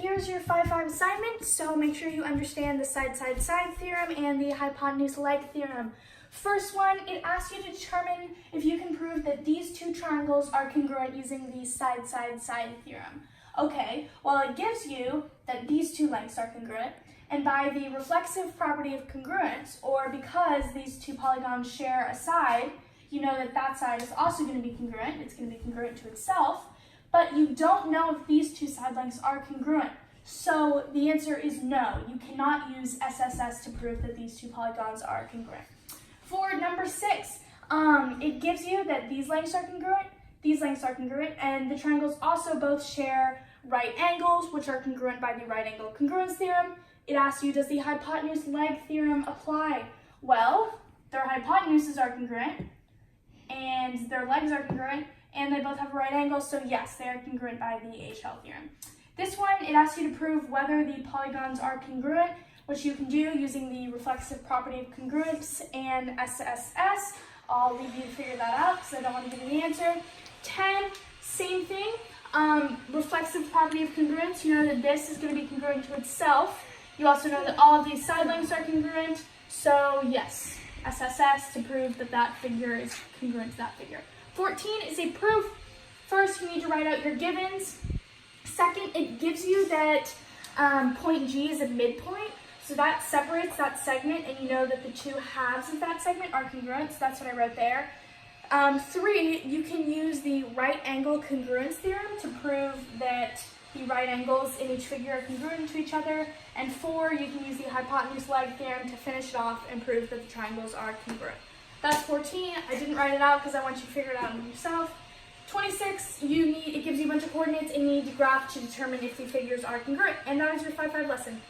here's your 5-5 assignment, so make sure you understand the side-side-side theorem and the hypotenuse-leg theorem. First one, it asks you to determine if you can prove that these two triangles are congruent using the side-side-side theorem. Okay, well it gives you that these two lengths are congruent, and by the reflexive property of congruence, or because these two polygons share a side, you know that that side is also going to be congruent. It's going to be congruent to itself, but you don't know if these two side lengths are congruent. So the answer is no. You cannot use SSS to prove that these two polygons are congruent. For number 6, it gives you that these lengths are congruent, these lengths are congruent, and the triangles also both share right angles, which are congruent by the right angle congruence theorem. It asks you, does the hypotenuse-leg theorem apply? Well, their hypotenuses are congruent, and their legs are congruent, and they both have a right angle, so yes, they are congruent by the HL theorem. This one, it asks you to prove whether the polygons are congruent, which you can do using the reflexive property of congruence and SSS. I'll leave you to figure that out because I don't want to give you the answer. 10, same thing. Reflexive property of congruence, you know that this is going to be congruent to itself. You also know that all of these side lengths are congruent, so yes, SSS to prove that that figure is congruent to that figure. 14 is a proof. First, you need to write out your givens. Second, it gives you that point G is a midpoint, so that separates that segment, and you know that the two halves of that segment are congruent, so that's what I wrote there. 3, you can use the right angle congruence theorem to prove that the right angles in each figure are congruent to each other. And 4, you can use the hypotenuse-leg theorem to finish it off and prove that the triangles are congruent. That's 14. I didn't write it out because I want you to figure it out yourself. 26, it gives you a bunch of coordinates and you need to graph to determine if the figures are congruent. And that is your 5-5 lesson.